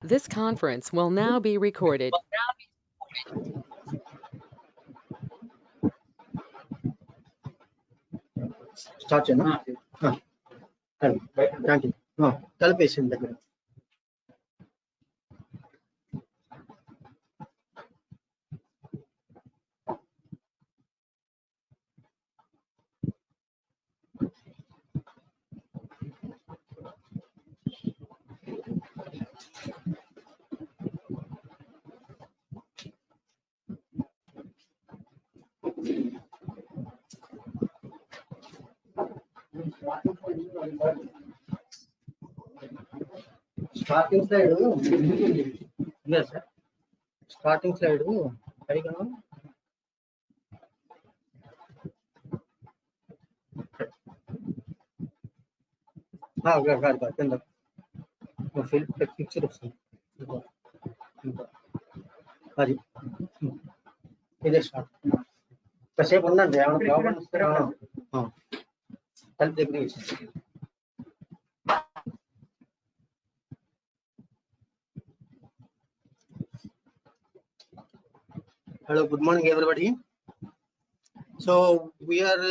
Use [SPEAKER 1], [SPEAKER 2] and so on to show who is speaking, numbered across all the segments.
[SPEAKER 1] This conference will now be recorded.
[SPEAKER 2] Start చేయనా? Thank you. కలిపేసింది దగ్గర. Starting slide ఇదే sir. Starting slide పైగా కాదు కింద పిక్చర్ వస్తుంది. అది ఇదే స్టార్ట్. కాసేపు ఉండండి, ఏమైనా ప్రాబ్లం వస్తే కలిపి దగ్గర ఇచ్చింది. Hello, good morning everybody. So we are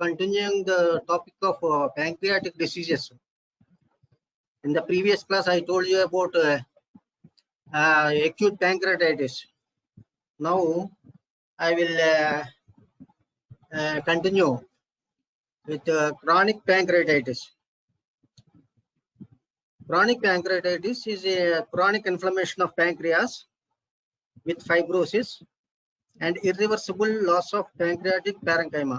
[SPEAKER 2] continuing the topic of pancreatic diseases. In the previous class I told you about acute pancreatitis. Now I will continue with chronic pancreatitis. Chronic pancreatitis is a chronic inflammation of pancreas with fibrosis and irreversible loss of pancreatic parenchyma.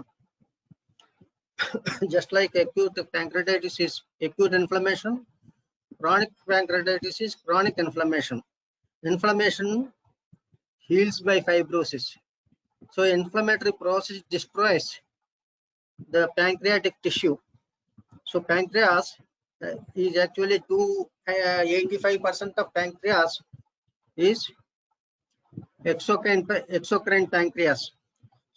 [SPEAKER 2] Just like acute pancreatitis is acute inflammation, chronic pancreatitis is chronic inflammation. Inflammation heals by fibrosis. So inflammatory process destroys the pancreatic tissue. So pancreas is actually 85% of pancreas is exocrine pancreas.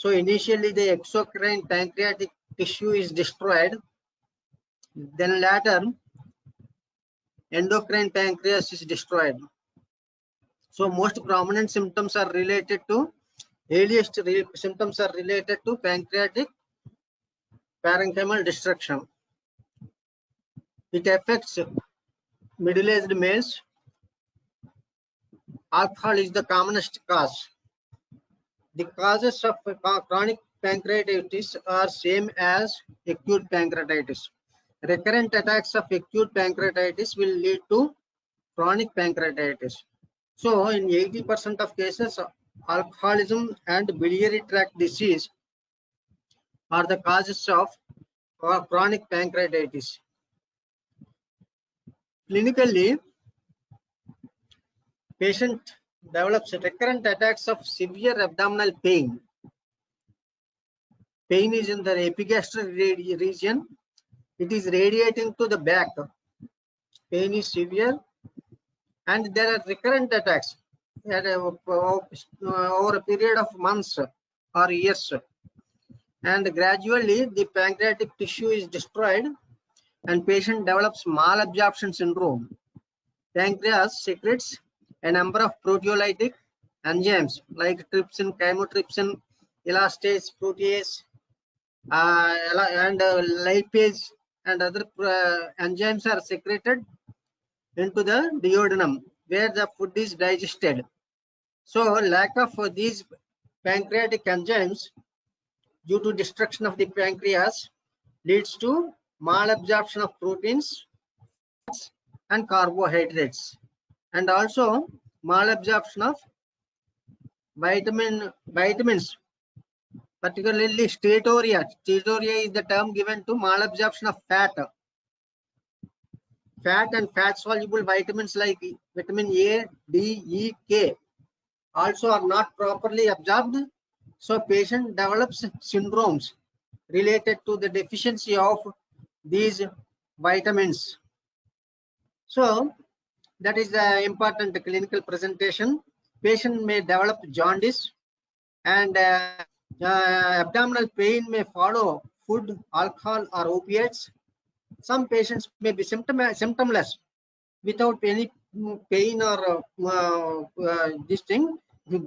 [SPEAKER 2] So initially the exocrine pancreatic tissue is destroyed, then later endocrine pancreas is destroyed. So most prominent symptoms are related to symptoms are related to pancreatic parenchymal destruction. It affects middle-aged males. Alcohol is the commonest cause. The causes of chronic pancreatitis are same as acute pancreatitis. Recurrent attacks of acute pancreatitis will lead to chronic pancreatitis. So in 80% of cases, alcoholism and biliary tract disease are the causes of chronic pancreatitis. Clinically, patient develops recurrent attacks of severe abdominal pain. Pain is in the epigastric region. It is radiating to the back. Pain is severe and there are recurrent attacks over a period of months or years. And gradually the pancreatic tissue is destroyed and patient develops malabsorption syndrome. Pancreas secretes a number of proteolytic enzymes like trypsin, chymotrypsin, elastase, protease, and lipase and other enzymes are secreted into the duodenum where the food is digested. So lack of these pancreatic enzymes due to destruction of the pancreas leads to malabsorption of proteins and carbohydrates, and also malabsorption of vitamins, particularly steatorrhea. Steatorrhea is the term given to malabsorption of fat. Fat and fat soluble vitamins like vitamin A, D, E, K also are not properly absorbed. So patient develops syndromes related to the deficiency of these vitamins. So that is the important clinical presentation. Patient may develop jaundice and abdominal pain may follow food, alcohol or opiates. Some patients may be symptomless without any pain or this thing,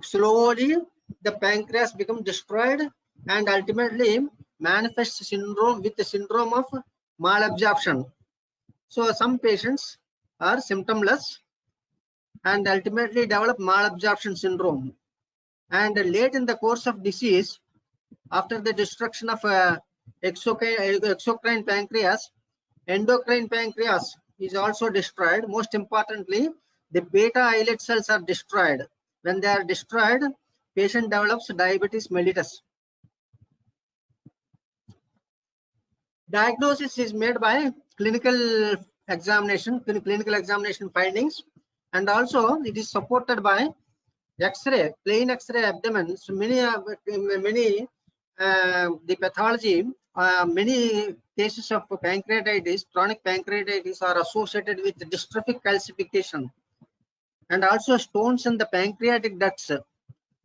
[SPEAKER 2] slowly the pancreas becomes destroyed and ultimately manifests syndrome with the syndrome of malabsorption. So some patients are symptomless and ultimately develop malabsorption syndrome. And late in the course of disease, after the destruction of exocrine pancreas, endocrine pancreas is also destroyed. Most importantly, the beta islet cells are destroyed. When they are destroyed, patient develops diabetes mellitus. Diagnosis is made by clinical examination findings, and also it is supported by X-ray, plain X-ray abdomen. So many the pathology, many cases of pancreatitis, chronic pancreatitis, are associated with dystrophic calcification and also stones in the pancreatic ducts.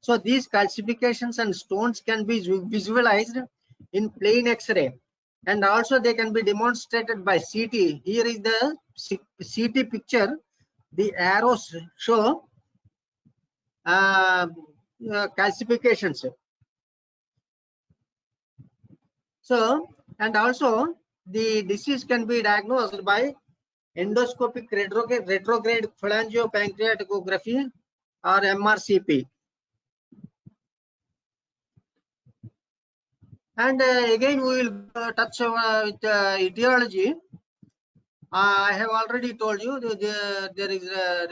[SPEAKER 2] So these calcifications and stones can be visualized in plain X-ray, and also they can be demonstrated by CT. Here is the CT picture. The arrows show calcifications. So, and also the disease can be diagnosed by endoscopic retrograde cholangiopancreatography or MRCP. And again, we will touch with etiology. I have already told you that there is a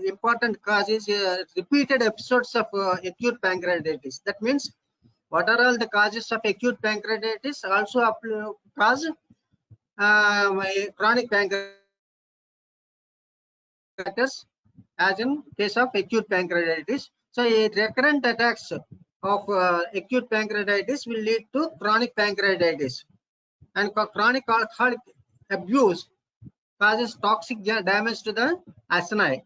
[SPEAKER 2] important causes, repeated episodes of acute pancreatitis. That means what are all the causes of acute pancreatitis? Also cause chronic pancreatitis, as in case of acute pancreatitis. So recurrent attacks of acute pancreatitis will lead to chronic pancreatitis, and chronic alcoholic abuse causes toxic damage to the acini.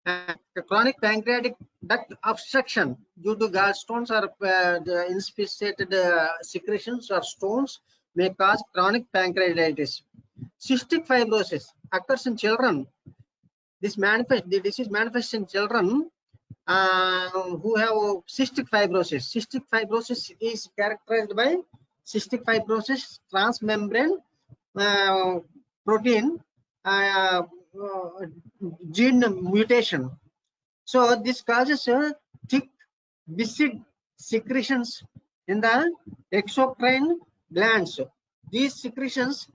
[SPEAKER 2] And chronic pancreatic duct obstruction due to gallstones or the inspissated secretions or stones may cause chronic pancreatitis. Cystic fibrosis occurs in children. The disease manifests in children who have cystic fibrosis. Cystic fibrosis is characterized by cystic fibrosis transmembrane protein gene mutation. So this causes thick viscid secretions in the exocrine glands. These secretions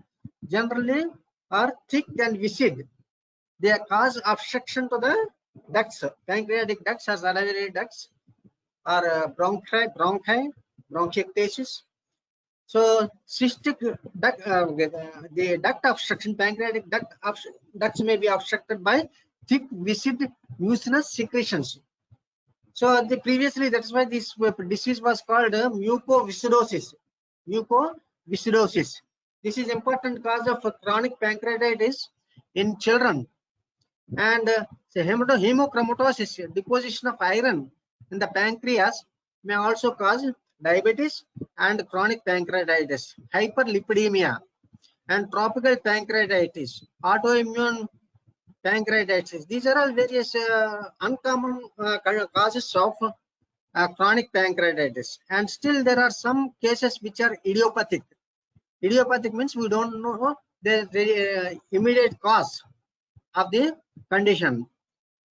[SPEAKER 2] generally are thick and viscid. They cause obstruction to the ducts, pancreatic ducts or salivary ducts, or bronchi, bronchiectasis. So cystic duct, the duct obstruction, pancreatic ducts may be obstructed by thick, viscid, mucinous secretions. So previously, that's why this disease was called mucoviscidosis. Mucoviscidosis. This is important cause of chronic pancreatitis in children. And hemochromatosis, deposition of iron in the pancreas, may also cause diabetes and chronic pancreatitis. Hyperlipidemia and tropical pancreatitis, autoimmune pancreatitis. These are all various uncommon causes of chronic pancreatitis. And still there are some cases which are idiopathic. Idiopathic means we don't know the immediate cause of the condition.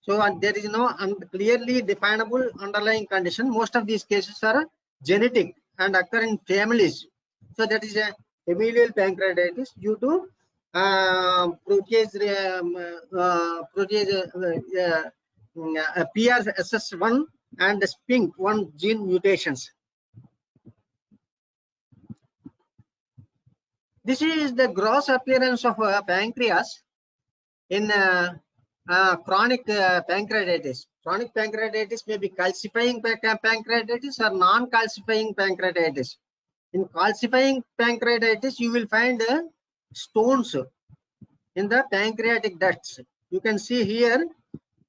[SPEAKER 2] So there is no clearly definable underlying condition. Most of these cases are genetic and occur in families. So that is a familial pancreatitis due to PRSS1 and SPINK1 gene mutations. This is the gross appearance of pancreas in chronic pancreatitis. Chronic pancreatitis may be calcifying pancreatitis or non-calcifying pancreatitis. In calcifying pancreatitis, you will find stones in the pancreatic ducts. You can see here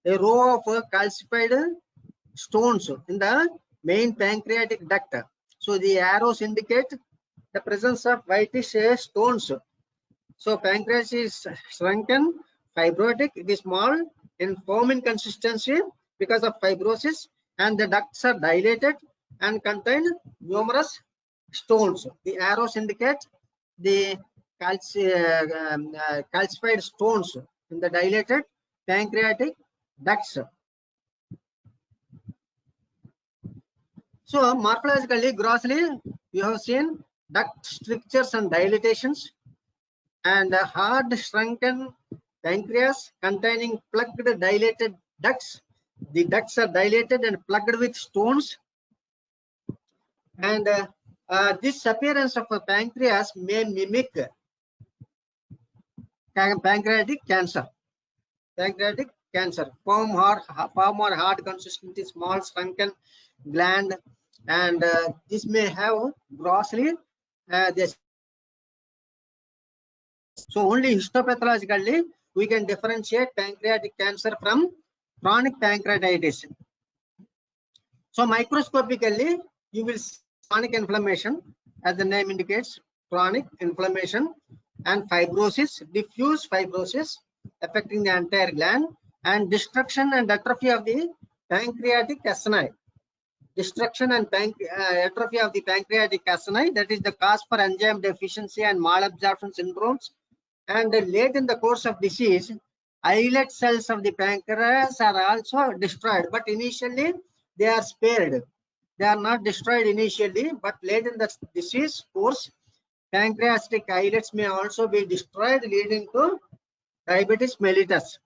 [SPEAKER 2] a row of calcified stones in the main pancreatic duct. So the arrows indicate the presence of whitish stones. So pancreas is shrunken, fibrotic. It is small in form in consistency because of fibrosis, and the ducts are dilated and contain numerous stones. The arrows indicate the calcified stones in the dilated pancreatic ducts. So morphologically, grossly, you have seen duct strictures and dilatations, and a hard shrunken pancreas containing plugged dilated ducts. The ducts are dilated and plugged with stones, and this appearance of a pancreas may mimic pancreatic cancer. Pancreatic cancer, form or hard consistency, small shrunken gland, and this may have grossly this. So only histopathologically we can differentiate pancreatic cancer from chronic pancreatitis. So microscopically you will see chronic inflammation, as the name indicates, chronic inflammation and fibrosis, diffuse fibrosis affecting the entire gland, and destruction and atrophy of the pancreatic acini. Destruction and atrophy of the pancreatic acini, that is the cause for enzyme deficiency and malabsorption syndromes. And late in the course of disease, islet cells of the pancreas are also destroyed, but initially they are spared. They are not destroyed initially, but late in the disease course, pancreatic islets may also be destroyed, leading to diabetes mellitus.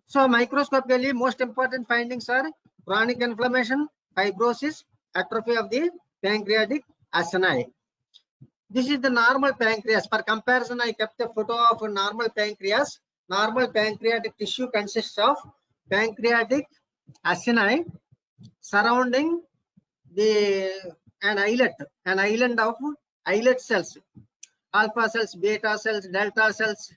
[SPEAKER 2] So microscopically, most important findings are chronic inflammation, fibrosis, atrophy of the pancreatic acini. This is the normal pancreas. For comparison, I kept a photo of a normal pancreas. Normal pancreatic tissue consists of pancreatic acini surrounding an island of islet cells, alpha cells, beta cells, delta cells,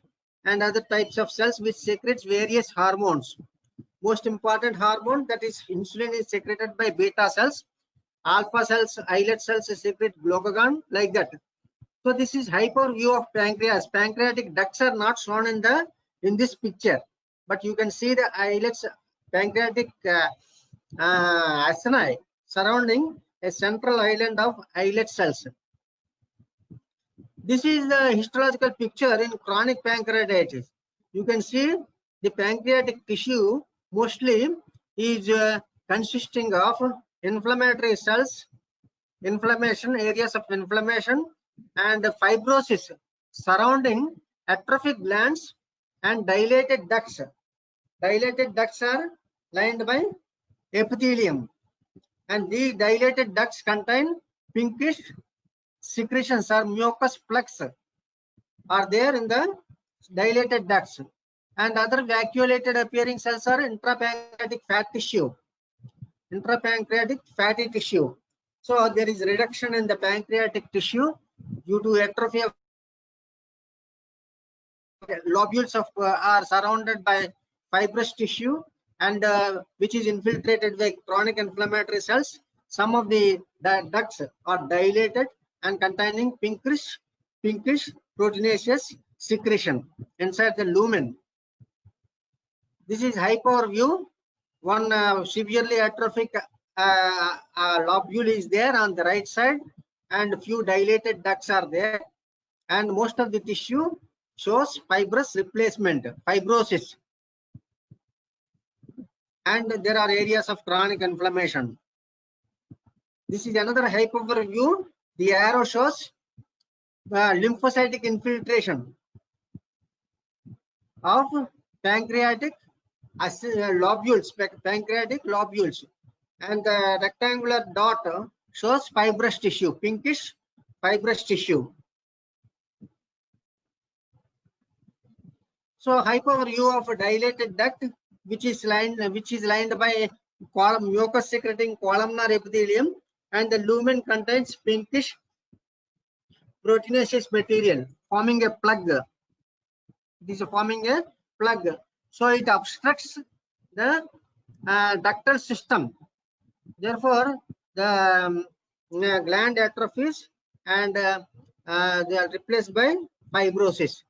[SPEAKER 2] and other types of cells which secretes various hormones. Most important hormone, that is insulin, is secreted by beta cells. Alpha cells, islet cells secrete glucagon, like that. So this is hyper view of pancreas. Pancreatic ducts are not shown in this picture, but you can see the islets, pancreatic acini surrounding a central island of islet cells. This is the histological picture in chronic pancreatitis. You can see the pancreatic tissue mostly is consisting of inflammatory cells, inflammation, areas of inflammation, and fibrosis surrounding atrophic glands and dilated ducts. Dilated ducts are lined by epithelium, and these dilated ducts contain pinkish secretions or mucus plugs are there in the dilated ducts, and other vacuolated appearing cells are intrapancreatic fat tissue, intrapancreatic fatty tissue. So there is reduction in the pancreatic tissue due to atrophy of lobules of are surrounded by fibrous tissue, and which is infiltrated by chronic inflammatory cells. Some of the ducts are dilated and containing pinkish proteinaceous secretion inside the lumen. This is high power view. One severely atrophic lobule is there on the right side, and few dilated ducts are there, and most of the tissue shows fibrous replacement, fibrosis, and there are areas of chronic inflammation. This is another high power view. The arrow shows lymphocytic infiltration of pancreatic lobules, pancreatic lobules, and the rectangular dot shows fibrous tissue, pinkish fibrous tissue. So high power view of a dilated duct which is lined by mucus secreting columnar epithelium, and the lumen contains pinkish proteinaceous material forming a plug. It is forming a plug, so it obstructs the ductal system. Therefore, the gland atrophies, and they are replaced by fibrosis.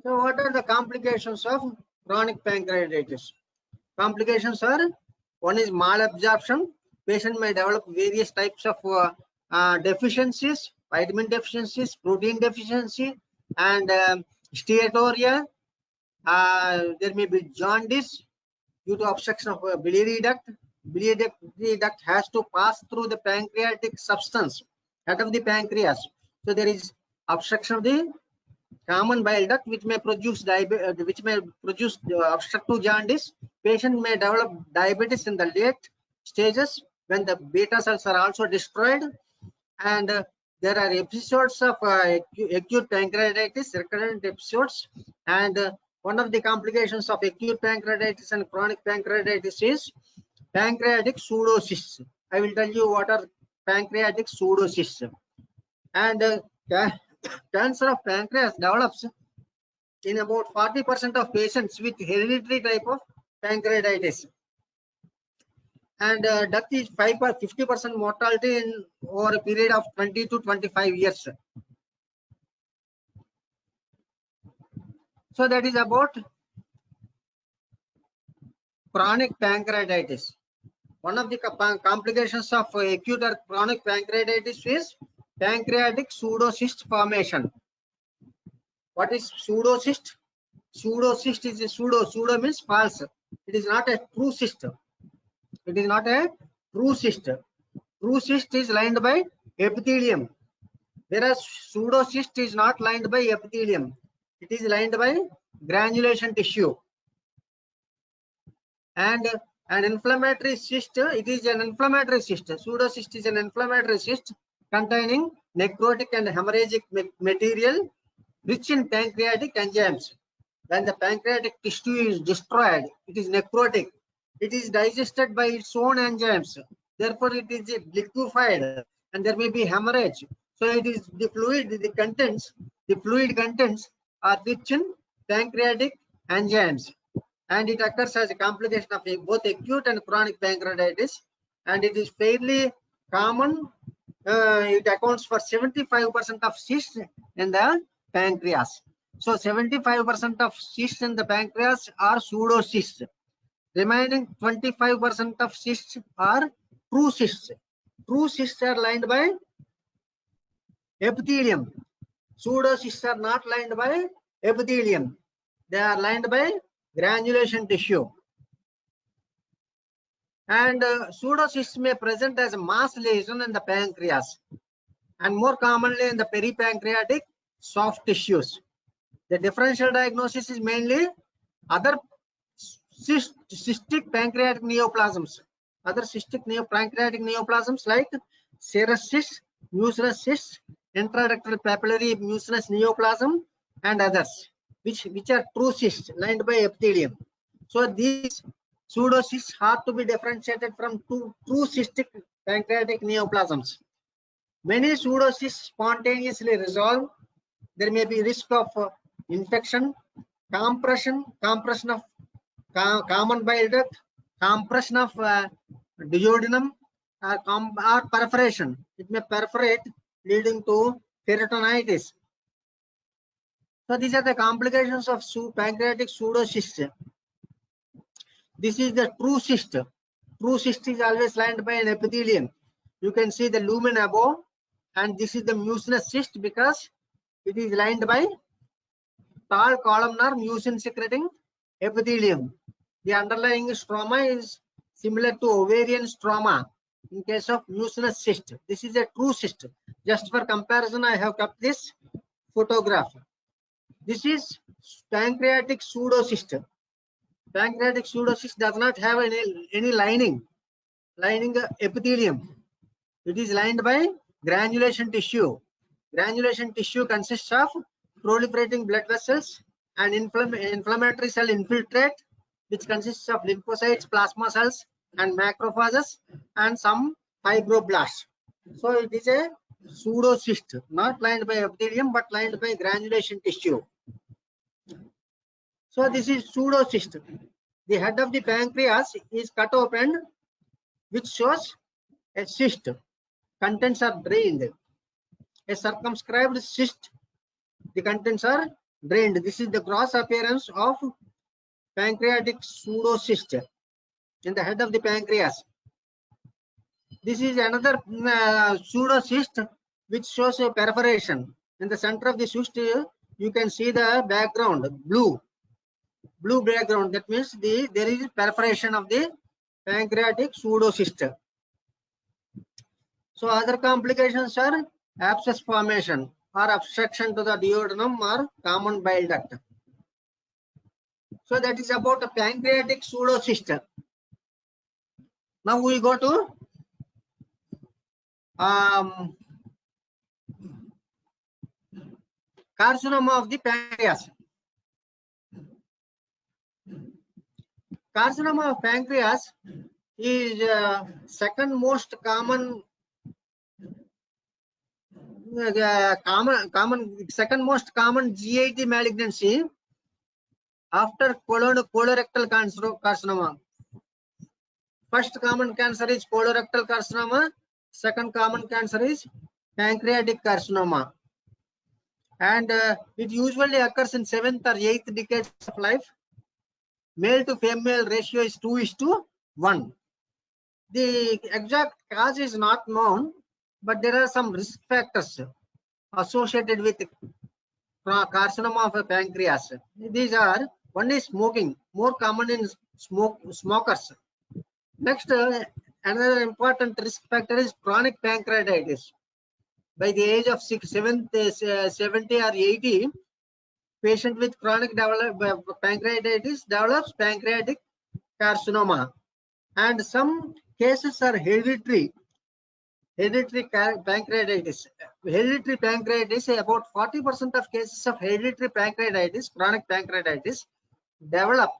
[SPEAKER 2] So what are the complications of chronic pancreatitis? Complications are, one is malabsorption. Patient may develop various types of deficiencies, vitamin deficiencies, protein deficiency, and steatorrhea. There may be jaundice due to obstruction of biliary duct. Biliary duct has to pass through the pancreatic substance, head of the pancreas. So there is obstruction of the common bile duct, which may produce obstructive jaundice. Patient may develop diabetes in the late stages when the beta cells are also destroyed, and there are episodes of acute pancreatitis, recurrent episodes, and one of the complications of acute pancreatitis and chronic pancreatitis is pancreatic pseudocysts. I will tell you what are pancreatic pseudocysts. And cancer of pancreas develops in about 40% of patients with hereditary type of pancreatitis, and death is 50% mortality in over a period of 20 to 25 years. So that is about chronic pancreatitis. One of the complications of acute or chronic pancreatitis is pancreatic pseudocyst formation. What is pseudocyst? Pseudocyst is a pseudo means false. It is not a true cyst. It is not a true cyst. True cyst is lined by epithelium, whereas pseudocyst is not lined by epithelium. It is lined by granulation tissue. And an inflammatory cyst, it is an inflammatory cyst. Pseudocyst is an inflammatory cyst containing necrotic and hemorrhagic material rich in pancreatic enzymes. When the pancreatic tissue is destroyed, it is necrotic. It is digested by its own enzymes. Therefore, it is liquefied and there may be hemorrhage. So it is the fluid contents are rich in pancreatic enzymes. And it occurs as a complication of both acute and chronic pancreatitis, and it is fairly common. It accounts for 75% of cysts in the pancreas. So 75% of cysts in the pancreas are pseudocysts. Remaining 25% of cysts are true cysts. True cysts are lined by epithelium. Pseudocysts are not lined by epithelium. They are lined by granulation tissue. And pseudocysts may present as a mass lesion in the pancreas and more commonly in the peripancreatic soft tissues. The differential diagnosis is mainly other cystic pancreatic neoplasms. Other cystic pancreatic neoplasms like serous cysts, mucinous cysts, intraductal papillary mucinous neoplasm, and others, which are true cysts lined by epithelium. So these pseudocysts have to be differentiated from true cystic pancreatic neoplasms. Many pseudocysts spontaneously resolve. There may be risk of infection, compression of common bile duct, compression of duodenum, or perforation. It may perforate, leading to peritonitis. So these are the complications of pancreatic pseudocyst. This is the true cyst. True cyst is always lined by an epithelium. You can see the lumen above, and this is the mucinous cyst because it is lined by tall columnar mucin secreting epithelium. The underlying stroma is similar to ovarian stroma in case of mucinous cyst. This is a true cyst. Just for comparison, I have kept this photograph. This is pancreatic pseudocyst. Pancreatic pseudocyst does not have any lining epithelium. It is lined by granulation tissue. Granulation tissue consists of proliferating blood vessels and inflammatory cell infiltrate, which consists of lymphocytes, plasma cells, and macrophages, and some fibroblasts. So it is a pseudocyst, not lined by epithelium but lined by granulation tissue. So this is pseudocyst. The head of the pancreas is cut open, which shows a cyst. Contents are drained. A circumscribed cyst, the contents are drained. This is the gross appearance of pancreatic pseudocyst in the head of the pancreas. This is another pseudocyst which shows a perforation. In the center of the cyst, you can see the background, blue background. That means there is perforation of the pancreatic pseudocyst. So other complications are abscess formation or obstruction to the duodenum or common bile duct. So that is about a pancreatic pseudocyst. Now we go to carcinoma of the pancreas. Carcinoma of pancreas is second most common GIT malignancy after colorectal carcinoma. First common cancer is colorectal carcinoma. Second common cancer is pancreatic carcinoma. And it usually occurs in 7th or 8th decades of life. Male to female ratio is 2:1. The exact cause is not known, but there are some risk factors associated with carcinoma of a pancreas. These are, one is smoking, more common in smokers. Next, another important risk factor is chronic pancreatitis. By the age of 70 or 80, patient with chronic pancreatitis develops pancreatic carcinoma. And some cases are hereditary pancreatitis. Hereditary pancreatitis, about 40% of cases of hereditary pancreatitis, chronic pancreatitis, develop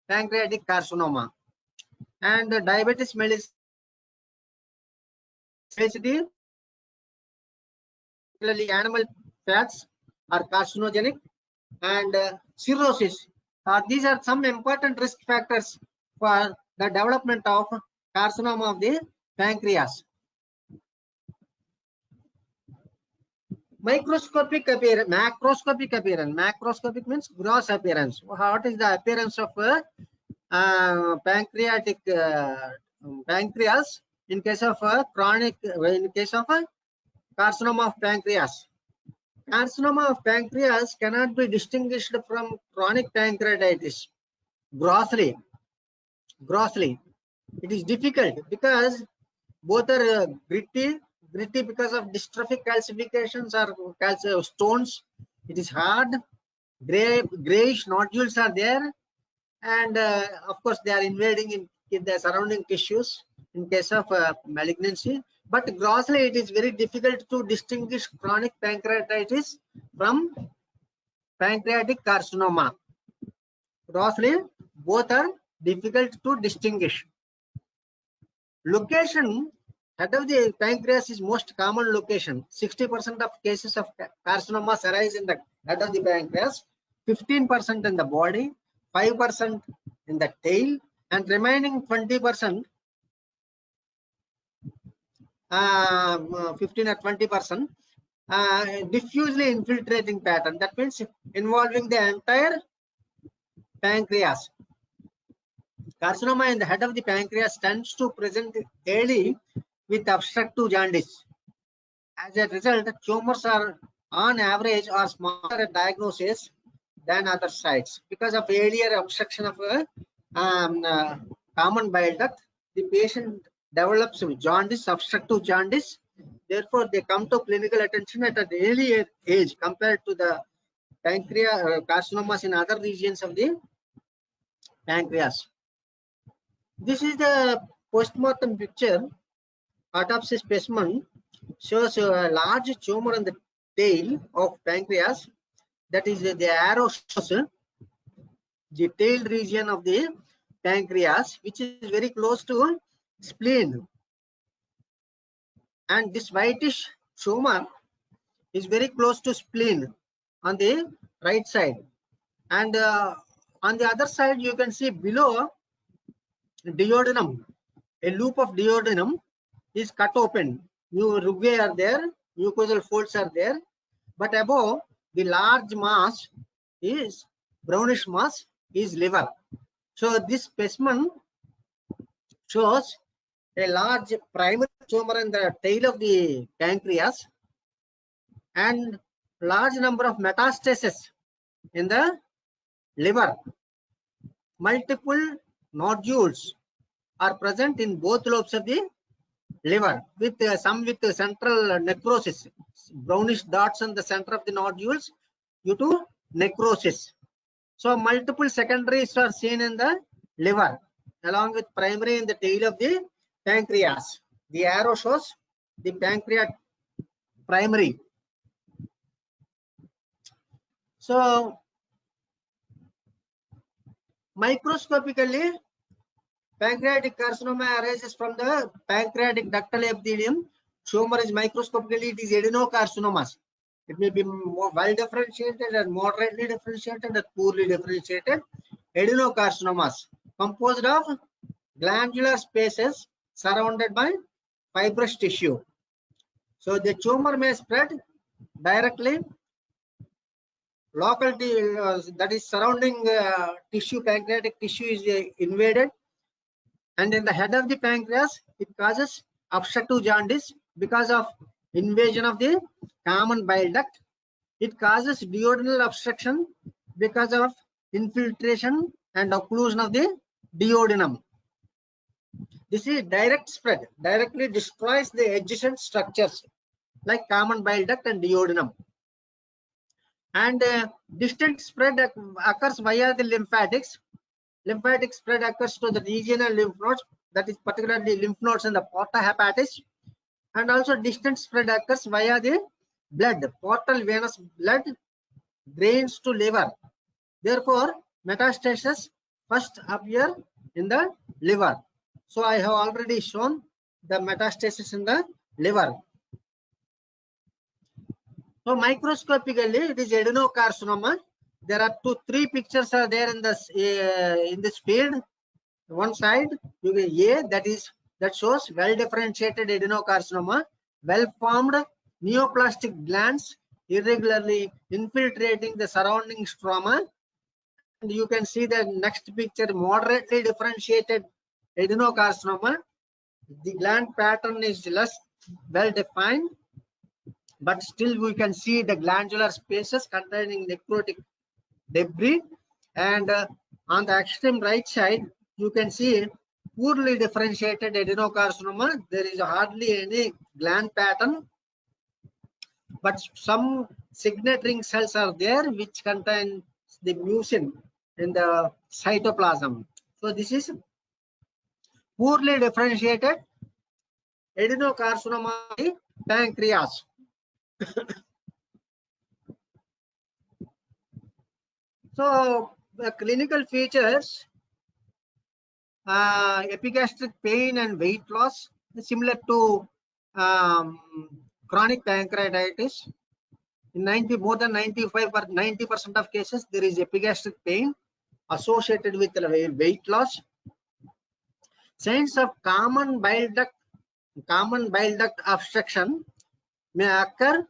[SPEAKER 2] pancreatic carcinoma. And diabetes mellitus, particularly animal fats, are carcinogenic, and cirrhosis. These are some important risk factors for the development of carcinoma of the pancreas. Microscopic appearance, macroscopic appearance. Macroscopic means gross appearance. What is the appearance of pancreatic pancreas in case of carcinoma of pancreas? Carcinoma of pancreas cannot be distinguished from chronic pancreatitis grossly. It is difficult because both are gritty because of dystrophic calcifications or stones. It is hard, grayish nodules are there, and of course they are invading in the surrounding tissues in case of malignancy. But grossly it is very difficult to distinguish chronic pancreatitis from pancreatic carcinoma. Grossly both are difficult to distinguish. Location, head of the pancreas is most common location. 60% of cases of carcinomas arise in the head of the pancreas, 15% in the body, 5% in the tail, and remaining 20%, 15 or 20%, diffusely infiltrating pattern. That means involving the entire pancreas. Carcinoma in the head of the pancreas tends to present early with obstructive jaundice. As a result, tumors are on average are smaller at diagnosis than other sites. Because of earlier obstruction of common bile duct, the patient develops jaundice, obstructive jaundice. Therefore, they come to clinical attention at an early age compared to the pancreas carcinomas in other regions of the pancreas. This is the postmortem picture. Autopsy specimen shows a large tumor on the tail of pancreas. That is the arrow shows the tail region of the pancreas, which is very close to spleen. And this whitish tumor is very close to spleen on the right side. And on the other side, you can see below duodenum, a loop of duodenum is cut open. New rugae are there, mucosal folds are there, but above the large mass is brownish mass is liver. So this specimen shows a large primary tumor in the tail of the pancreas and large number of metastases in the liver. Multiple nodules are present in both lobes of the liver, with some with central necrosis, brownish dots on the center of the nodules due to necrosis. So multiple secondaries are seen in the liver along with primary in the tail of the pancreas. The arrow shows the pancreas primary. So microscopically, pancreatic carcinoma arises from the pancreatic ductal epithelium. Tumor is microscopically, it is adenocarcinomas. It may be well differentiated and moderately differentiated and poorly differentiated adenocarcinomas composed of glandular spaces surrounded by fibrous tissue. So the tumor may spread directly. Local that is surrounding tissue, pancreatic tissue is invaded, and in the head of the pancreas it causes obstructive jaundice because of invasion of the common bile duct. It causes duodenal obstruction because of infiltration and occlusion of the duodenum. This is direct spread, directly destroys the adjacent structures like common bile duct and duodenum. And distant spread occurs via the lymphatics. Lymphatic spread occurs to the regional lymph nodes, that is particularly lymph nodes in the porta hepatis, and also distant spread occurs via the blood. Portal venous blood drains to liver. Therefore, metastasis first appear in the liver. So I have already shown the metastasis in the liver. So microscopically, it is adenocarcinoma. There are three pictures are there in this field. One side you get A, that shows well differentiated adenocarcinoma, well formed neoplastic glands irregularly infiltrating the surrounding stroma. And you can see the next picture, moderately differentiated adenocarcinoma. The gland pattern is less well defined, but still we can see the glandular spaces containing necrotic debris. And on the extreme right side you can see poorly differentiated adenocarcinoma. There is hardly any gland pattern, but some signet ring cells are there which contain the mucin in the cytoplasm. So this is poorly differentiated adenocarcinoma of the pancreas. So the clinical features, epigastric pain and weight loss, similar to chronic pancreatitis. In more than 90% of cases, there is epigastric pain associated with weight loss. Signs of common bile duct obstruction may occur,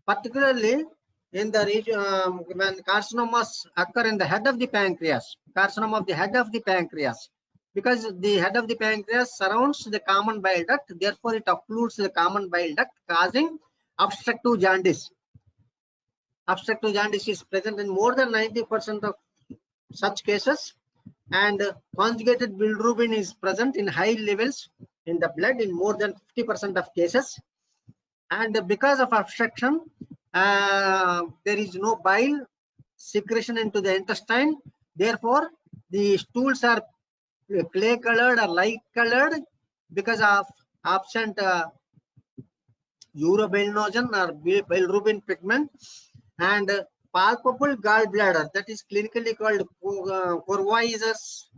[SPEAKER 2] particularly in the region when carcinomas occur in the head of the pancreas. Carcinoma of the head of the pancreas, because the head of the pancreas surrounds the common bile duct, therefore it occludes the common bile duct, causing obstructive jaundice. Obstructive jaundice is present in more than 90% of such cases, and conjugated bilirubin is present in high levels in the blood in more than 50% of cases. And because of obstruction, there is no bile secretion into the intestine. Therefore, the stools are clay colored or light colored because of absent urobilinogen or bilirubin pigment. And palpable gallbladder, that is clinically called Courvoisier's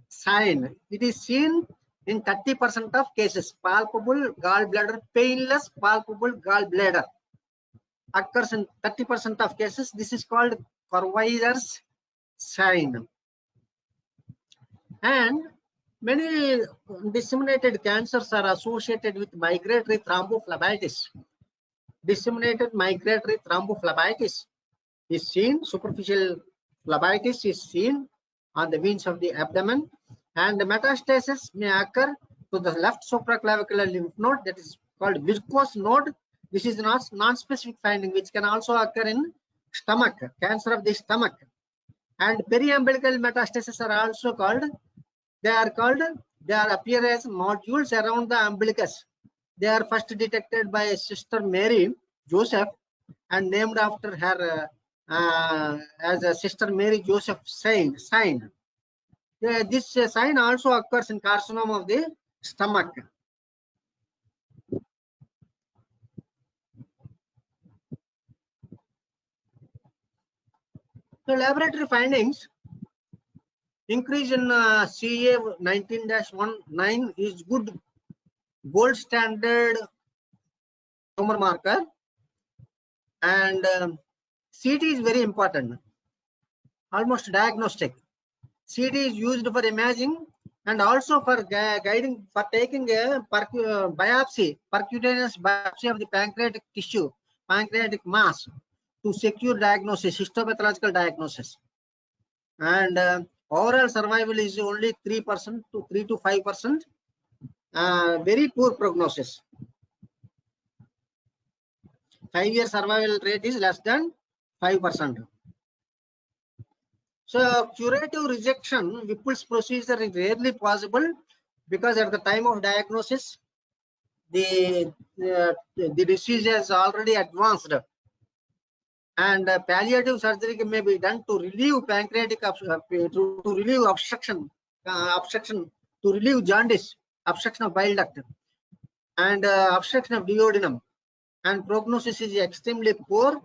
[SPEAKER 2] sign. It is seen in 30% of cases. Palpable gallbladder, painless palpable gallbladder occurs in 30% of cases. This is called Courvoisier's sign. And many disseminated cancers are associated with migratory thrombophlebitis. Disseminated migratory thrombophlebitis is seen. Superficial phlebitis is seen on the veins of the abdomen, and the metastasis may occur to the left supraclavicular lymph node, that is called Virchow's node. This is not non-specific finding, which can also occur in stomach, cancer of the stomach. And periumbilical metastases are also called. They appear as nodules around the umbilicus. They are first detected by Sister Mary Joseph and named after her as a Sister Mary Joseph sign. This sign also occurs in carcinoma of the stomach. So laboratory findings: increase in CA 19-19 is good gold standard tumor marker, and CT is very important, almost diagnostic. CT is used for imaging and also for guiding, for taking a biopsy, percutaneous biopsy of the pancreatic tissue, pancreatic mass, to secure diagnosis, histopathological diagnosis. And overall survival is only 3% to 3 to 5%. Very poor prognosis. 5-year survival rate is less than 5%. So curative rejection, Whipple's procedure is rarely possible because at the time of diagnosis, the disease has already advanced, and palliative surgery may be done to relieve pancreatic to relieve obstruction, to relieve jaundice, obstruction of bile duct, and obstruction of duodenum, and prognosis is extremely poor.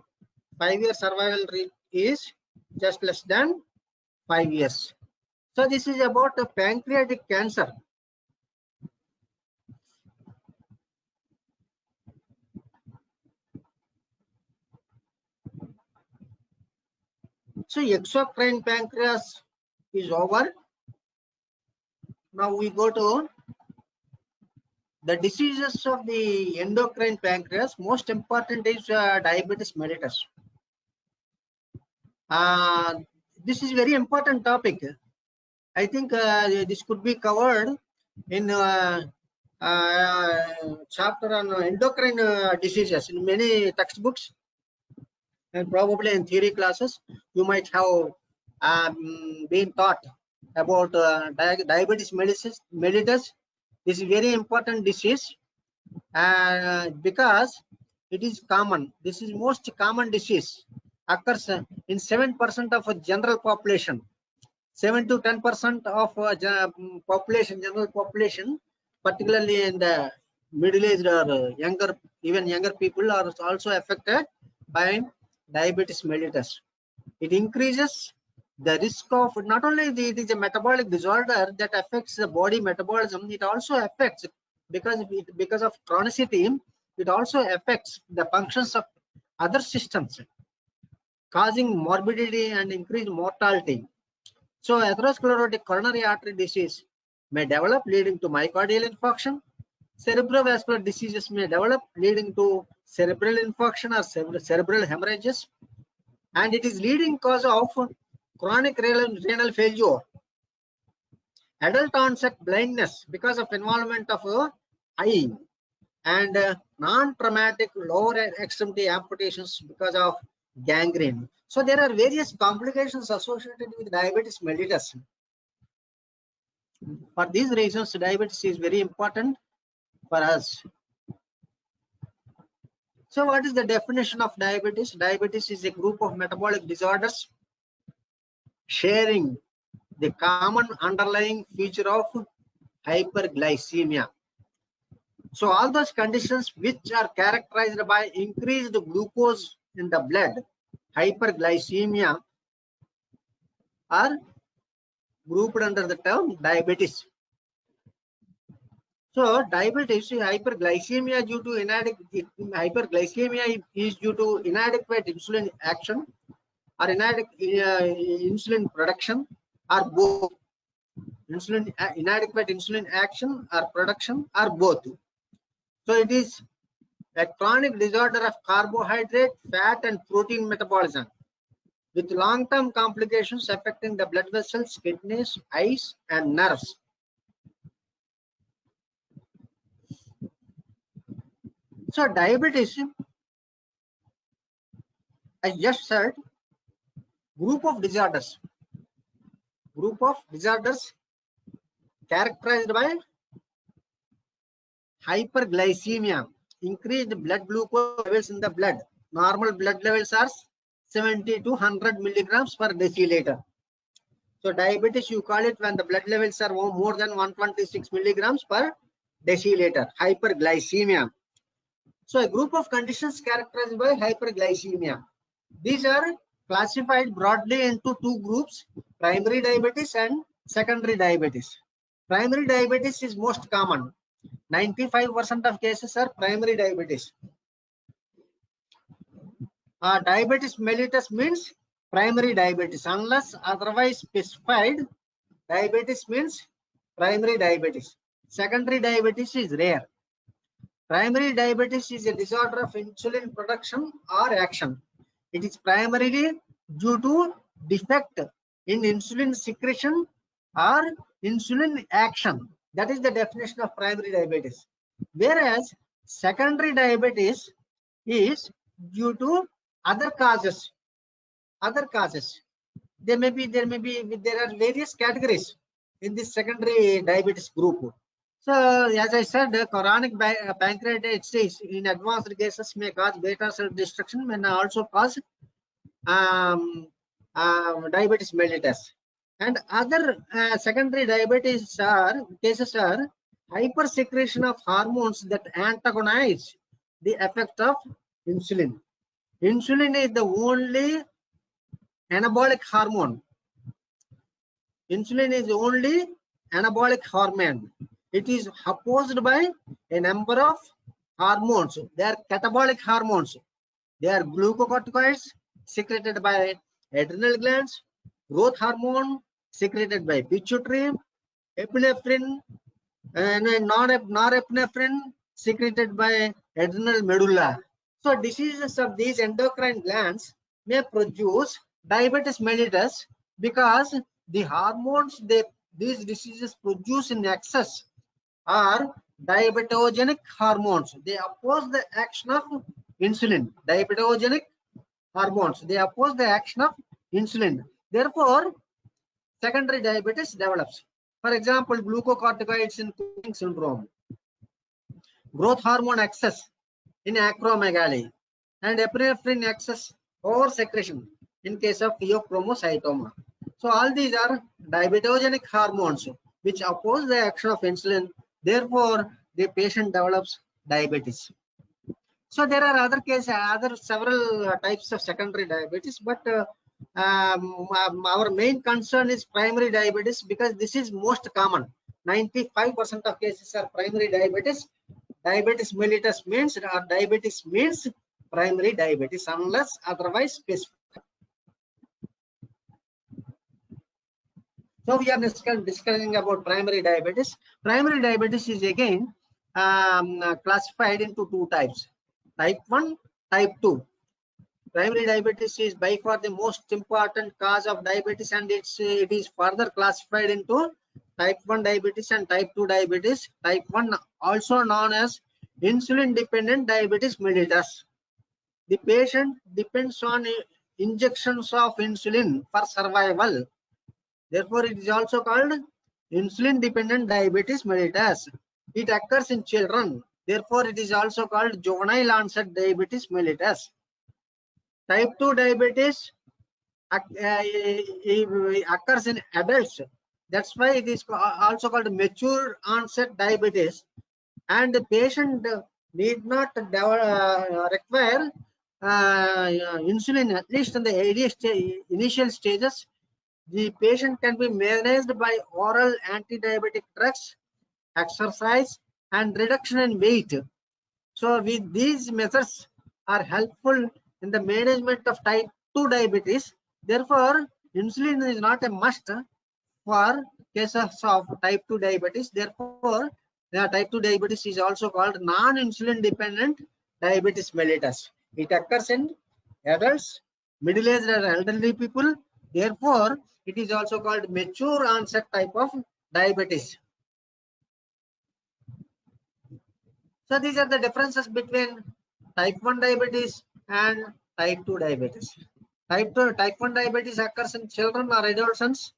[SPEAKER 2] 5-year survival rate is just less than 5 years. So this is about pancreatic cancer. So exocrine pancreas is over. Now we go to the diseases of the endocrine pancreas. Most important is diabetes mellitus. This is very important topic. I think this could be covered in chapter on endocrine diseases in many textbooks, and probably in theory classes you might have been taught about diabetes mellitus. This is very important disease because it is common. This is most common disease, occurs in 7% of general population. 7 to 10% of population, general population, particularly in the middle-aged or younger, even younger people are also affected by diabetes mellitus. It increases the risk of, not only it is a metabolic disorder that affects the body metabolism, it also affects, because of chronicity, it also affects the functions of other systems, causing morbidity and increased mortality. So atherosclerotic coronary artery disease may develop, leading to myocardial infarction. Cerebrovascular diseases may develop, leading to cerebral infarction or cerebral hemorrhages. And it is leading cause of chronic renal failure. Adult onset blindness because of involvement of eye, and non-traumatic lower extremity amputations because of gangrene. So there are various complications associated with diabetes mellitus. For these reasons, diabetes is very important for us. So what is the definition of diabetes? Diabetes is a group of metabolic disorders sharing the common underlying feature of hyperglycemia. So all those conditions which are characterized by increased glucose in the blood, hyperglycemia, are grouped under the term diabetes. So diabetes, hyperglycemia due to hyperglycemia is due to inadequate insulin action or inadequate insulin production, or both. Inadequate insulin action or production, or both. So it is a chronic disorder of carbohydrate, fat, and protein metabolism. with long-term complications affecting the blood vessels, kidneys, eyes, and nerves. So diabetes, I just said, group of disorders characterized by hyperglycemia, increased blood glucose levels in the blood. Normal blood levels are 70 to 100 milligrams per deciliter. So diabetes, you call it when the blood levels are more than 126 milligrams per deciliter, hyperglycemia. So a group of conditions characterized by hyperglycemia. These are classified broadly into two groups, primary diabetes and secondary diabetes. Primary diabetes is most common. 95% of cases are primary diabetes. Diabetes mellitus means primary diabetes. Unless otherwise specified, diabetes means primary diabetes. Secondary diabetes is rare. Primary diabetes is a disorder of insulin production or action. It is primarily due to defect in insulin secretion or insulin action. That is the definition of primary diabetes. Whereas secondary diabetes is due to other causes. There are various categories in this secondary diabetes group. So as I said, chronic pancreatitis in advanced cases may cause beta cell destruction, may also cause diabetes mellitus. And other secondary diabetes cases are hypersecretion of hormones that antagonize the effect of insulin. Insulin is the only anabolic hormone. Insulin is the only anabolic hormone. It is opposed by a number of hormones. They are catabolic hormones. They are glucocorticoids secreted by adrenal glands, growth hormone secreted by pituitary, epinephrine and norepinephrine secreted by adrenal medulla. So diseases of these endocrine glands may produce diabetes mellitus because the hormones these diseases produce in excess are diabetogenic hormones. They oppose the action of insulin. Diabetogenic hormones, they oppose the action of insulin. Therefore, secondary diabetes develops. For example, glucocorticoids in Cushing syndrome, growth hormone excess in acromegaly, and epinephrine excess or secretion in case of pheochromocytoma. So all these are diabetogenic hormones which oppose the action of insulin. Therefore, the patient develops diabetes. So there are several types of secondary diabetes, but our main concern is primary diabetes because this is most common. 95% of cases are primary diabetes. Diabetes mellitus means diabetes means primary diabetes unless otherwise specified. So we are discussing about primary diabetes. Primary diabetes is again classified into two types, type 1, type 2. Primary diabetes is by far the most important cause of diabetes, and it is further classified into type 1 diabetes and type 2 diabetes. Type 1 also known as insulin dependent diabetes mellitus. The patient depends on injections of insulin for survival. Therefore, it is also called insulin dependent diabetes mellitus. It occurs in children. Therefore, it is also called juvenile onset diabetes mellitus. Type 2 diabetes occurs in adults. That's why it is also called mature onset diabetes. And the patient need not require insulin, at least in the initial stages. The patient can be managed by oral anti-diabetic drugs, exercise, and reduction in weight. So with these methods are helpful in the management of type 2 diabetes. Therefore, insulin is not a must for cases of type 2 diabetes. Therefore, type 2 diabetes is also called non-insulin dependent diabetes mellitus. It occurs in adults middle-aged or elderly people. Therefore, it is also called mature onset type of diabetes. So these are the differences between type 1 diabetes and type 2 diabetes. Type 1 diabetes occurs in children or adolescents.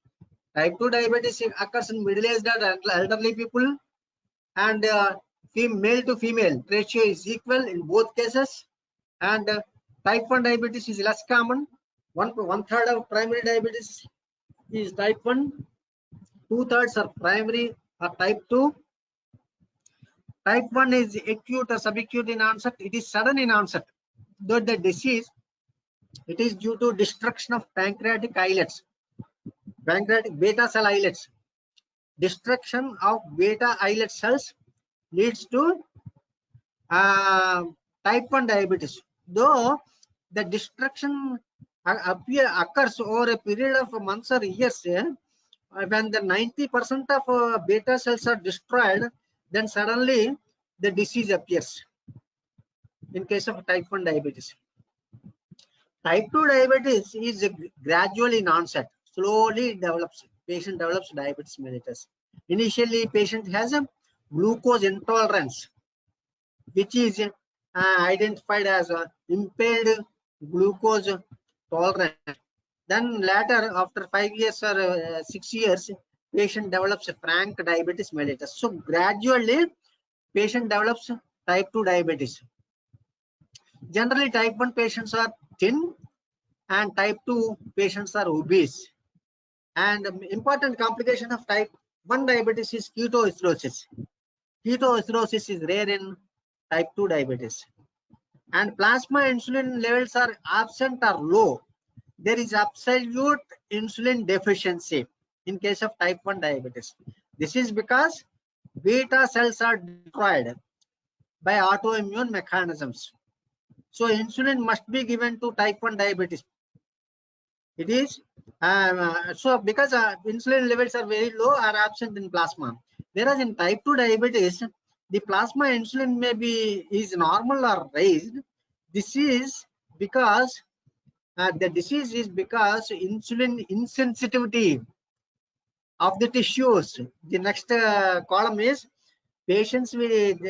[SPEAKER 2] Type 2 diabetes occurs in middle-aged or elderly people, and male to female ratio is equal in both cases. And type 1 diabetes is less common. One third of primary diabetes is type 1. 2/3 are primary or type 2. Type 1 is acute or subacute in onset. It is sudden in onset. Though the disease, it is due to destruction of pancreatic islets, pancreatic beta cell islets. Destruction of beta islet cells leads to type 1 diabetes. Though the destruction occurs over a period of months or years, when the 90% of beta cells are destroyed, then suddenly the disease appears in case of type 1 diabetes. Type 2 diabetes is gradual in onset, slowly develops. Patient develops diabetes mellitus. Initially, patient has a glucose intolerance, which is identified as impaired glucose tolerance. Then later, after 5 years or 6 years, patient develops frank diabetes mellitus. So gradually, patient develops type 2 diabetes. Generally, type 1 patients are thin and type 2 patients are obese. And important complication of type 1 diabetes is ketoacidosis. Ketoacidosis is rare in type 2 diabetes. And plasma insulin levels are absent or low. There is absolute insulin deficiency in case of type 1 diabetes. This is because beta cells are destroyed by autoimmune mechanisms. So insulin must be given to type 1 diabetes. It is so because insulin levels are very low or absent in plasma. Whereas in type 2 diabetes, the plasma insulin is normal or raised. This is because the disease is because insulin insensitivity of the tissues. The next column is patients with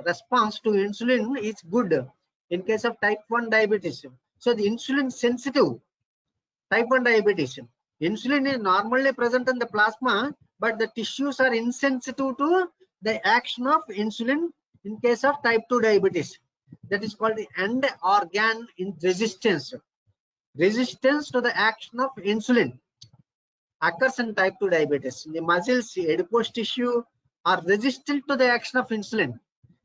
[SPEAKER 2] response to insulin is good in case of type 1 diabetes. So the insulin sensitive type 1 diabetes. Insulin is normally present in the plasma, but the tissues are insensitive to the action of insulin in case of type 2 diabetes. That is called the end organ resistance. Resistance to the action of insulin occurs in type 2 diabetes. The muscles, adipose tissue are resistant to the action of insulin.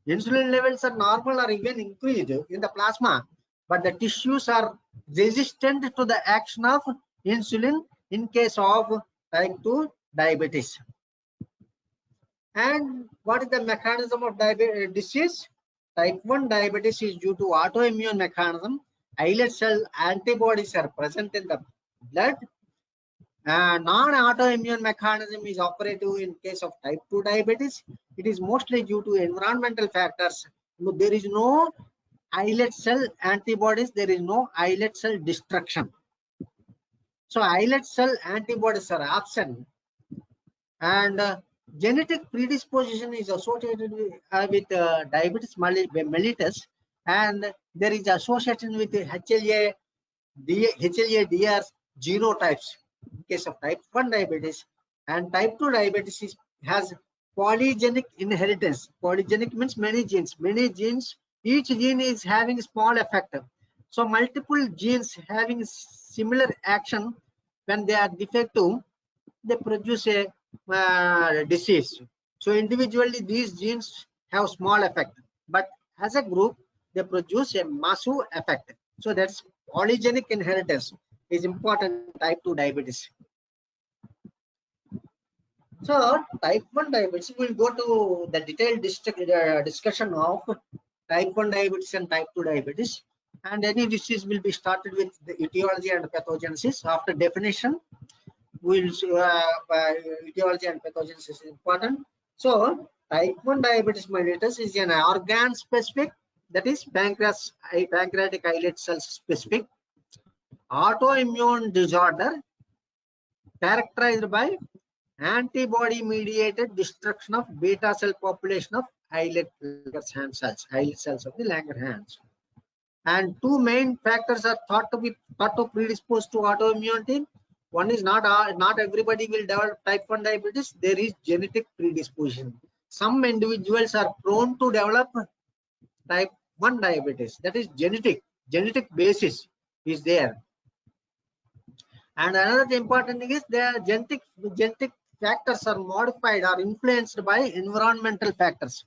[SPEAKER 2] Insulin levels are normal or even increased in the plasma, but the tissues are resistant to the action of insulin in case of type 2 diabetes. And what is the mechanism of disease? Type 1 diabetes is due to autoimmune mechanism. Islet cell antibodies are present in the blood. Non-autoimmune mechanism is operative in case of type 2 diabetes. It is mostly due to environmental factors. There is no islet cell antibodies, there is no islet cell destruction. So islet cell antibodies are absent, and genetic predisposition is associated with diabetes mellitus, and there is association with HLA-DR genotypes in case of type 1 diabetes. And type 2 diabetes has polygenic inheritance. Polygenic means many genes. Each gene is having a small effect. So multiple genes having similar action, when they are defective, they produce a disease. So individually these genes have small effect, but as a group they produce a massive effect. So that's polygenic inheritance is important in type 2 diabetes. So type 1 diabetes, we will go to the detailed discussion of type 1 diabetes and type 2 diabetes, and any disease will be started with the etiology and pathogenesis. After definition, we will etiology and pathogenesis is important. So type 1 diabetes mellitus is an organ specific, that is pancreatic islet cells specific. autoimmune disorder characterized by antibody mediated destruction of beta cell population of islet Langerhans cells, islet cells of the Langerhans. And two main factors are thought to predispose to autoimmunity. One is not everybody will develop type 1 diabetes. There is genetic predisposition. Some individuals are prone to develop type 1 diabetes. That is genetic basis is there. And another important thing is the genetic factors are modified or influenced by environmental factors.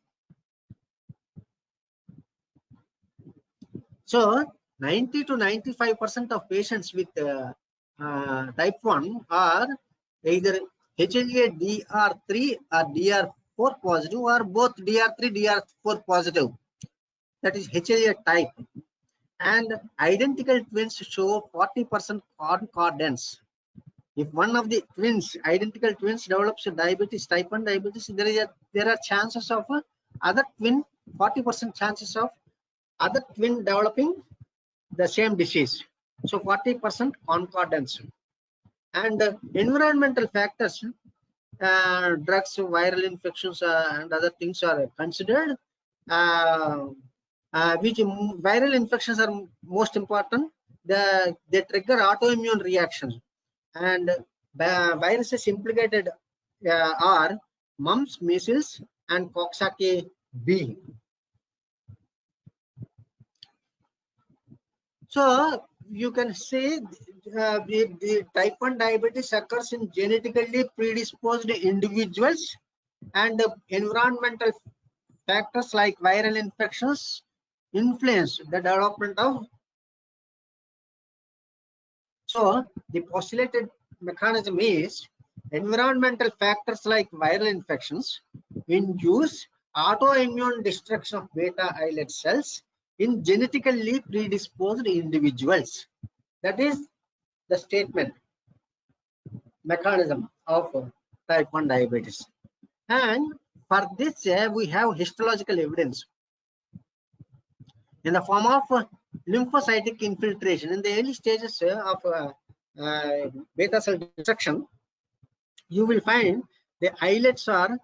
[SPEAKER 2] So 90 to 95% of patients with type 1 are either HLA-DR3 or DR4 positive or both DR3, DR4 positive. That is HLA type. And identical twins show 40% concordance. If one of the identical twins develops diabetes, type 1 diabetes, there are chances of other twin, 40% chances of other twin developing the same disease. So 40% concordance. And environmental factors, drugs, viral infections, and other things are considered. Which viral infections are most important. They trigger autoimmune reactions, and viruses implicated are mumps, measles, and Coxsackie-B. So you can say the type 1 diabetes occurs in genetically predisposed individuals, and environmental factors like viral infections influence the development of. So the postulated mechanism is environmental factors like viral infections induce autoimmune destruction of beta islet cells in genetically predisposed individuals. That is the statement mechanism of type 1 diabetes. And for this we have histological evidence in the form of lymphocytic infiltration. In the early stages of beta cell destruction, you will find the islets are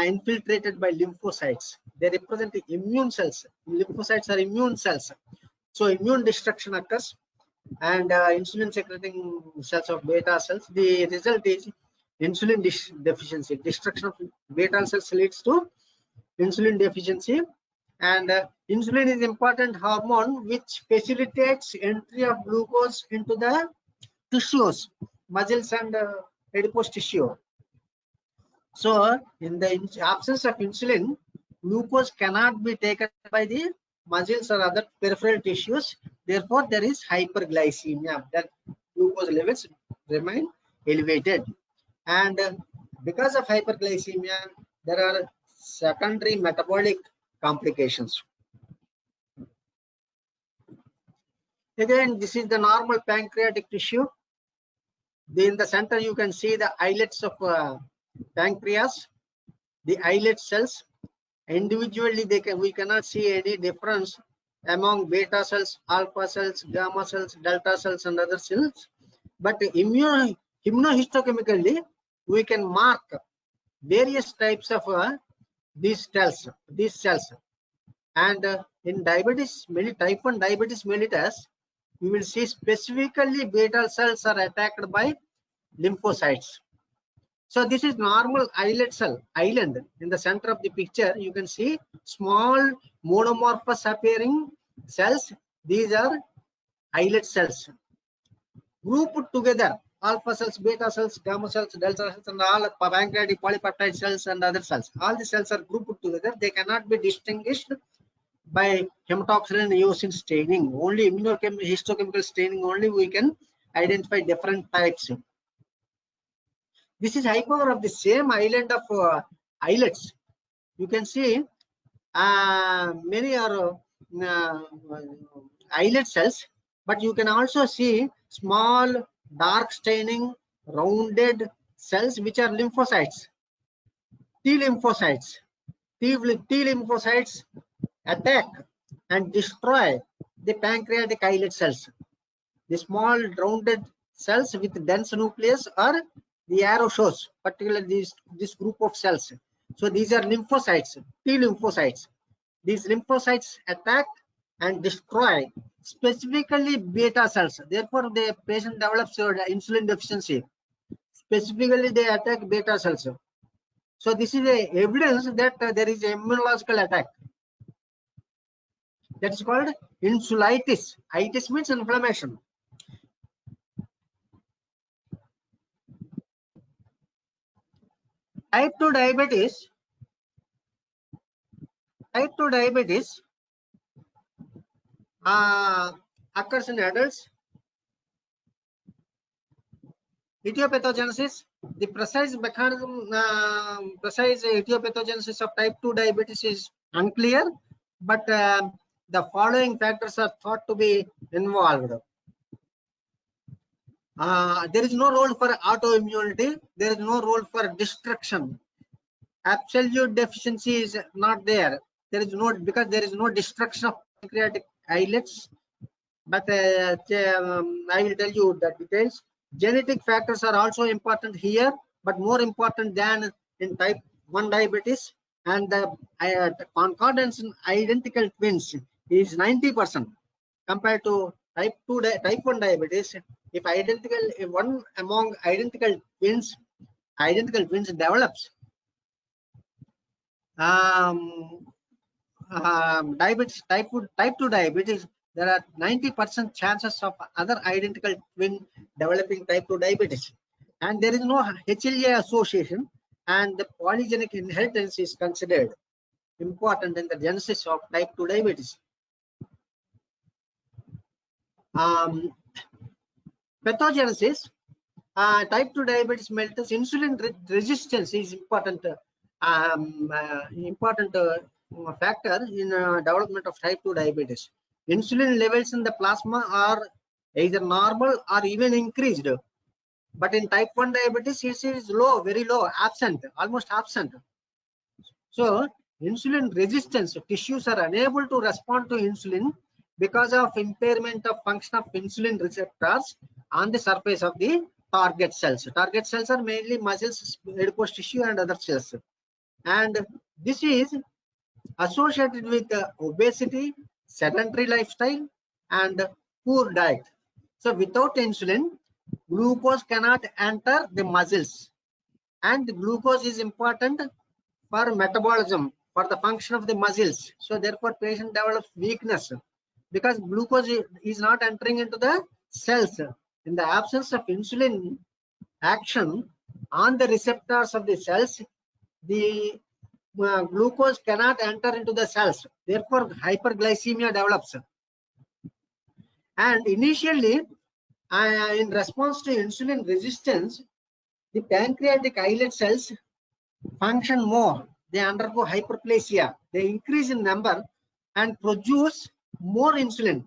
[SPEAKER 2] infiltrated by lymphocytes. They represent the immune cells. Lymphocytes are immune cells. So immune destruction occurs, and insulin secreting cells of beta cells. The result is insulin deficiency. Destruction of beta cells leads to insulin deficiency. And insulin is important hormone which facilitates entry of glucose into the tissues, muscles and adipose tissue. So in the absence of insulin, glucose cannot be taken by the muscles or other peripheral tissues. Therefore, there is hyperglycemia. That glucose levels remain elevated. And because of hyperglycemia, there are secondary metabolic complications. Again, this is the normal pancreatic tissue. In the center, you can see the islets of pancreas, the islet cells. Individually, we cannot see any difference among beta cells, alpha cells, gamma cells, delta cells, and other cells. But immunohistochemically, we can mark various types of these cells. And in diabetes, type 1 diabetes mellitus, we will see specifically beta cells are attacked by lymphocytes. So this is normal islet cell, island. In the center of the picture, you can see small monomorphous appearing cells. These are islet cells. Grouped together, alpha cells, beta cells, gamma cells, delta cells, and all pancreatic polypeptide cells and other cells. All the cells are grouped together. They cannot be distinguished by hematoxylin eosin staining. Only immunohistochemical staining only we can identify different types. This is high power of the same island of islets. You can see many are islet cells, but you can also see small dark staining rounded cells which are lymphocytes. T lymphocytes attack and destroy the pancreatic islet cells. The small rounded cells with dense nucleus are the arrow shows, particularly this group of cells. So these are lymphocytes, T lymphocytes. These lymphocytes attack and destroy specifically beta cells. Therefore, the patient develops insulin deficiency. Specifically, they attack beta cells. So this is a evidence that there is immunological attack. That is called insulitis. Itis means inflammation. Type 2 diabetes. Type 2 diabetes occurs in adults. Etiopathogenesis. The precise mechanism, precise etiopathogenesis of type 2 diabetes is unclear, but the following factors are thought to be involved. There is no role for autoimmunity. There is no role for destruction. Absolute deficiency is not there. There is no, because there is no destruction of pancreatic islets. But I will tell you the details. Genetic factors are also important here, but more important than in type 1 diabetes. And the concordance in identical twins is 90% compared to type 1 diabetes. If one among identical twins develops diabetes, type 2 diabetes, there are 90% chances of other identical twin developing type 2 diabetes. And there is no HLA association, and the polygenic inheritance is considered important in the genesis of type 2 diabetes. Pathogenesis. Type 2 diabetes mellitus insulin resistance is important factor in development of type 2 diabetes. Insulin levels in the plasma are either normal or even increased, but in type 1 diabetes it is low, very low, absent, almost absent. So insulin resistance, tissues are unable to respond to insulin because of impairment of function of insulin receptors on the surface of the target cells. Target cells are mainly muscles, adipose tissue, and other cells. And this is associated with obesity, sedentary lifestyle, and poor diet. So without insulin, glucose cannot enter the muscles, and the glucose is important for metabolism, for the function of the muscles. So therefore, patient develops weakness because glucose is not entering into the cells. In the absence of insulin action on the receptors of the cells, the glucose cannot enter into the cells. Therefore, hyperglycemia develops. And initially, in response to insulin resistance, the pancreatic islet cells function more. They undergo hyperplasia. They increase in number and produce more insulin.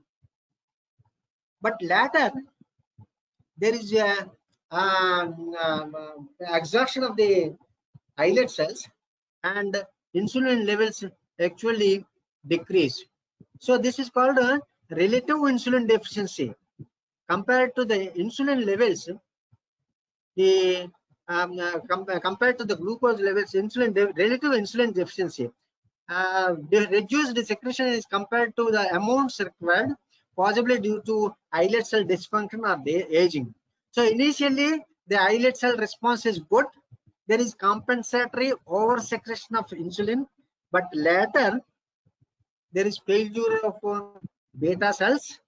[SPEAKER 2] But later, there is a exhaustion of the islet cells, and insulin levels actually decrease. So this is called a relative insulin deficiency. Compared to the insulin levels, the compared to the glucose levels, relative insulin deficiency, the reduced secretion is compared to the amounts required, possibly due to islet cell dysfunction or the aging. So initially, the islet cell response is good. There is compensatory over-secretion of insulin, but later there is failure of beta cells,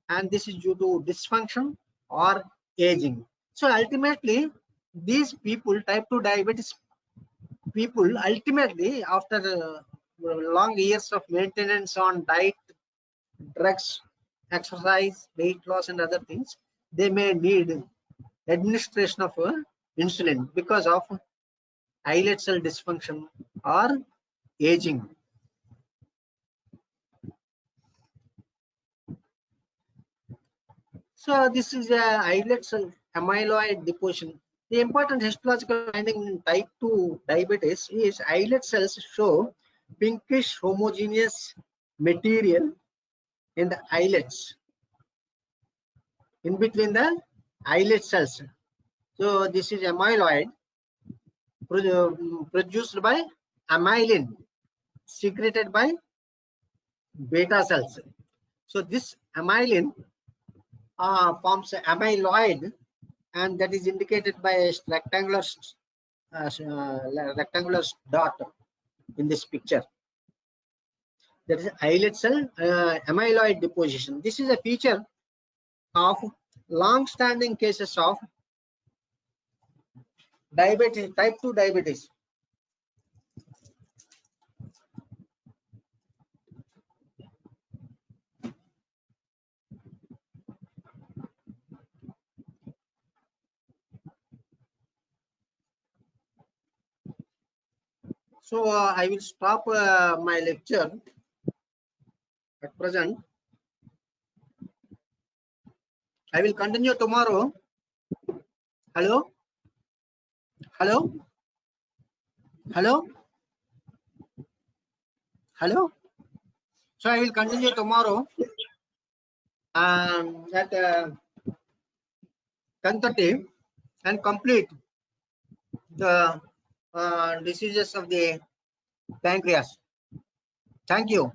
[SPEAKER 2] and this is due to dysfunction or aging. So ultimately, these people, type 2 diabetes people, ultimately after long years of maintenance on diet, drugs, exercise, weight loss, and other things, they may need administration of insulin because of islet cell dysfunction or aging. So this is a islet cell amyloid deposition. The important histological finding in type 2 diabetes is islet cells show pinkish homogeneous material in the islets. in between the islet cells. So this is amyloid produced by amylin, secreted by beta cells. So this amylin forms amyloid, and that is indicated by a rectangular dot in this picture. That is islet cell amyloid deposition. This is a feature of long-standing cases of diabetes, type 2 diabetes. So I will stop my lecture at present. I will continue tomorrow. Hello? Hello? Hello? Hello? So I will continue tomorrow at 10:30 and complete the diseases of the pancreas. Thank you.